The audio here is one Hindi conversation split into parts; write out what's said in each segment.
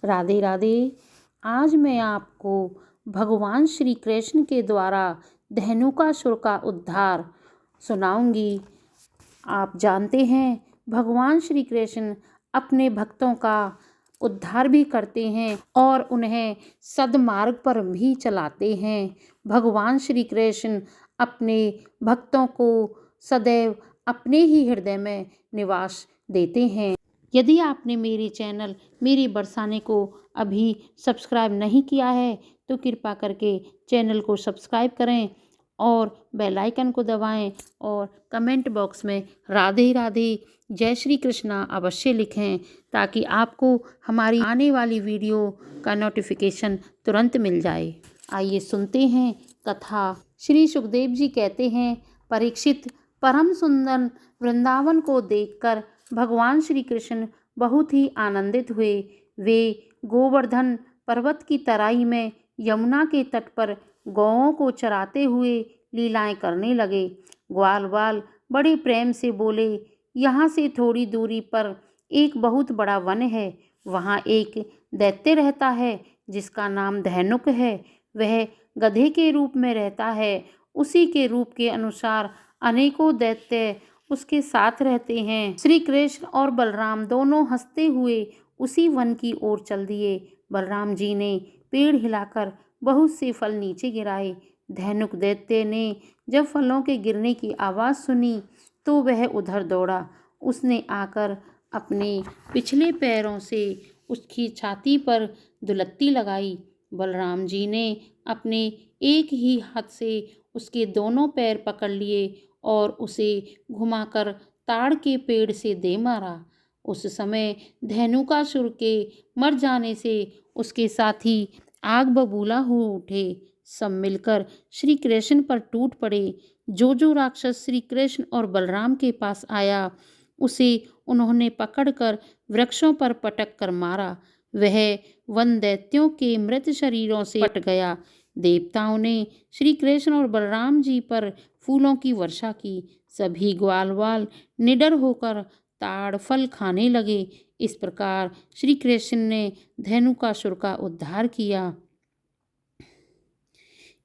राधे राधे। आज मैं आपको भगवान श्री कृष्ण के द्वारा धेनुकासुर का उद्धार सुनाऊंगी। आप जानते हैं भगवान श्री कृष्ण अपने भक्तों का उद्धार भी करते हैं और उन्हें सद्मार्ग पर भी चलाते हैं। भगवान श्री कृष्ण अपने भक्तों को सदैव अपने ही हृदय में निवास देते हैं। यदि आपने मेरे चैनल मेरी बरसाने को अभी सब्सक्राइब नहीं किया है तो कृपा करके चैनल को सब्सक्राइब करें और बेल आइकन को दबाएं और कमेंट बॉक्स में राधे राधे जय श्री कृष्णा अवश्य लिखें ताकि आपको हमारी आने वाली वीडियो का नोटिफिकेशन तुरंत मिल जाए। आइए सुनते हैं कथा। श्री सुखदेव जी कहते हैं, परीक्षित, परम सुंदर वृंदावन को देखकर भगवान श्री कृष्ण बहुत ही आनंदित हुए। वे गोवर्धन पर्वत की तराई में यमुना के तट पर गौओं को चराते हुए लीलाएं करने लगे। ग्वाल वाल बड़े प्रेम से बोले, यहाँ से थोड़ी दूरी पर एक बहुत बड़ा वन है। वहाँ एक दैत्य रहता है जिसका नाम धेनुक है। वह गधे के रूप में रहता है। उसी के रूप के अनुसार अनेकों दैत्य उसके साथ रहते हैं। श्री कृष्ण और बलराम दोनों हंसते हुए उसी वन की ओर चल दिए। बलराम जी ने पेड़ हिलाकर बहुत से फल नीचे गिराए। धेनुक दैत्य ने जब फलों के गिरने की आवाज़ सुनी तो वह उधर दौड़ा। उसने आकर अपने पिछले पैरों से उसकी छाती पर दुलत्ती लगाई। बलराम जी ने अपने एक ही हाथ से उसके दोनों पैर पकड़ लिए और उसे घुमाकर ताड़ के पेड़ से दे मारा। उस समय धेनुकासुर के मर जाने से उसके साथी आग बबूला हो उठे। सब मिलकर श्री कृष्ण पर टूट पड़े। जो राक्षस श्री कृष्ण और बलराम के पास आया उसे उन्होंने पकड़कर वृक्षों पर पटक कर मारा। वह वन दैत्यों के मृत शरीरों से पट गया। देवताओं ने श्री कृष्ण और बलराम जी पर फूलों की वर्षा की। सभी ग्वाल वाल निडर होकर ताड़ फल खाने लगे। इस प्रकार श्री कृष्ण ने धेनुकासुर का उद्धार किया।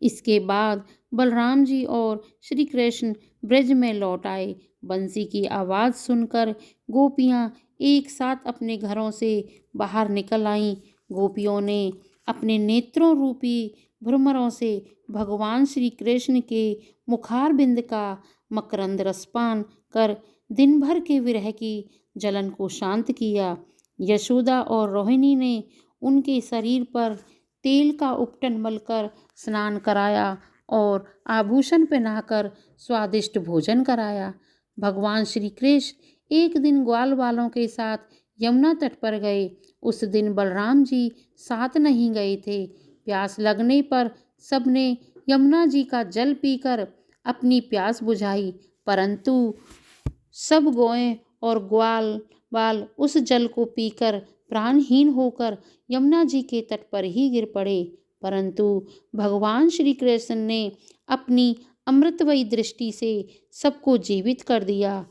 इसके बाद बलराम जी और श्री कृष्ण ब्रज में लौट आए। बंसी की आवाज़ सुनकर गोपियाँ एक साथ अपने घरों से बाहर निकल आईं। गोपियों ने अपने नेत्रों रूपी भ्रमरों से भगवान श्री कृष्ण के मुखारबिंद का मकरंद रसपान कर दिन भर के विरह की जलन को शांत किया। यशोदा और रोहिणी ने उनके शरीर पर तेल का उपटन मलकर स्नान कराया और आभूषण पहनाकर स्वादिष्ट भोजन कराया। भगवान श्री कृष्ण एक दिन ग्वाल वालों के साथ यमुना तट पर गए। उस दिन बलराम जी साथ नहीं गए थे। प्यास लगने पर सबने यमुना जी का जल पीकर अपनी प्यास बुझाई, परंतु सब गौएं और ग्वाल वाल उस जल को पीकर प्राणहीन होकर यमुना जी के तट पर ही गिर पड़े। परंतु भगवान श्री कृष्ण ने अपनी अमृतमयी दृष्टि से सबको जीवित कर दिया।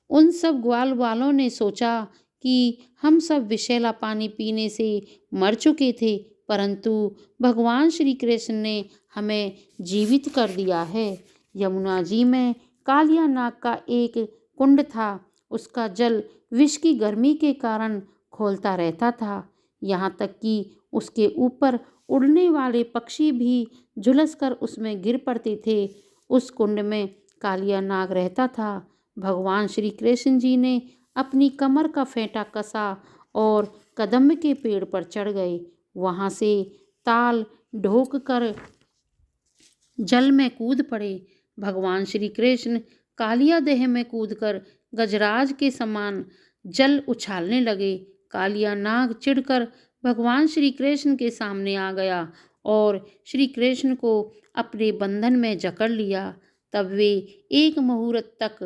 उन सब ग्वाल वालों ने सोचा कि हम सब विषैला पानी पीने से मर चुके थे, परंतु भगवान श्री कृष्ण ने हमें जीवित कर दिया है। यमुना जी में कालिया नाग का एक कुंड था। उसका जल विष की गर्मी के कारण खौलता रहता था। यहाँ तक कि उसके ऊपर उड़ने वाले पक्षी भी झुलस कर उसमें गिर पड़ते थे। उस कुंड में कालिया नाग रहता था। भगवान श्री कृष्ण जी ने अपनी कमर का फेंटा कसा और कदम्ब के पेड़ पर चढ़ गए। वहाँ से ताल ढोक कर जल में कूद पड़े। भगवान श्री कृष्ण कालिया देह में कूदकर गजराज के समान जल उछालने लगे। कालिया नाग चिढ़कर भगवान श्री कृष्ण के सामने आ गया और श्री कृष्ण को अपने बंधन में जकड़ लिया। तब वे एक मुहूर्त तक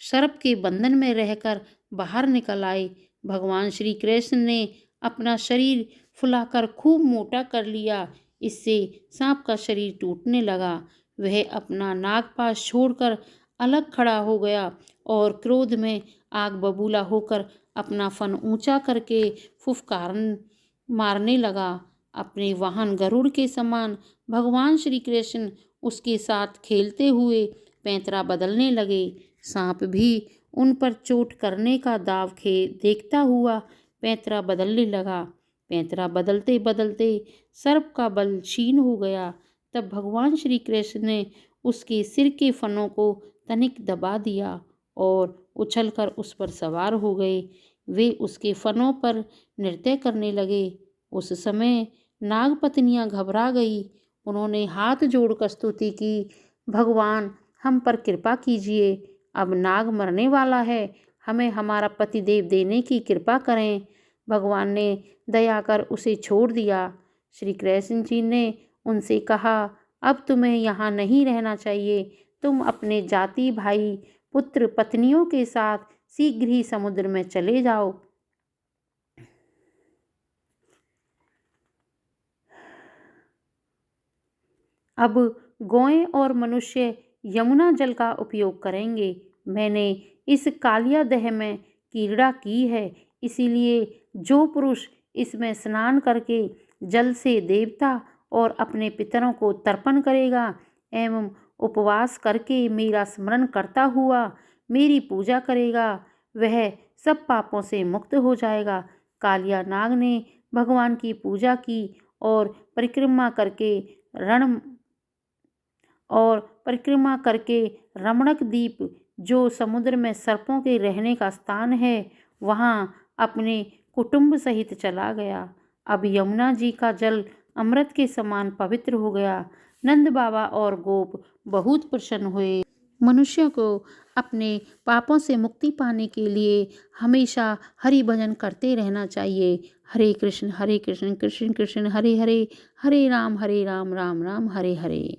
सर्प के बंधन में रहकर बाहर निकल आए। भगवान श्री कृष्ण ने अपना शरीर फुलाकर खूब मोटा कर लिया। इससे सांप का शरीर टूटने लगा। वह अपना नागपाश छोड़कर अलग खड़ा हो गया और क्रोध में आग बबूला होकर अपना फन ऊंचा करके फुफकारन मारने लगा। अपने वाहन गरुड़ के समान भगवान श्री कृष्ण उसके साथ खेलते हुए पैंतरा बदलने लगे। सांप भी उन पर चोट करने का दाव देखता हुआ पैंतरा बदलने लगा। पैंतरा बदलते बदलते सर्प का बल क्षीण हो गया। तब भगवान श्री कृष्ण ने उसके सिर के फनों को तनिक दबा दिया और उछलकर उस पर सवार हो गए। वे उसके फनों पर नृत्य करने लगे। उस समय नागपत्नियां घबरा गई। उन्होंने हाथ जोड़कर स्तुति की, भगवान हम पर कृपा कीजिए, अब नाग मरने वाला है, हमें हमारा पतिदेव देने की कृपा करें। भगवान ने दया कर उसे छोड़ दिया। श्री कृष्ण जी ने उनसे कहा, अब तुम्हें यहाँ नहीं रहना चाहिए, तुम अपने जाति भाई पुत्र पत्नियों के साथ शीघ्र ही समुद्र में चले जाओ। अब गौएं और मनुष्य यमुना जल का उपयोग करेंगे। मैंने इस कालिया दह में क्रीड़ा की है, इसीलिए जो पुरुष इसमें स्नान करके जल से देवता और अपने पितरों को तर्पण करेगा एवं उपवास करके मेरा स्मरण करता हुआ मेरी पूजा करेगा, वह सब पापों से मुक्त हो जाएगा। कालिया नाग ने भगवान की पूजा की और परिक्रमा करके रमणक द्वीप, जो समुद्र में सर्पों के रहने का स्थान है, वहाँ अपने कुटुंब सहित चला गया। अब यमुना जी का जल अमृत के समान पवित्र हो गया। नंद बाबा और गोप बहुत प्रसन्न हुए। मनुष्य को अपने पापों से मुक्ति पाने के लिए हमेशा हरि भजन करते रहना चाहिए। हरे कृष्ण कृष्ण कृष्ण हरे हरे, हरे राम राम राम हरे हरे।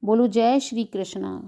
बोलो जय श्री कृष्ण।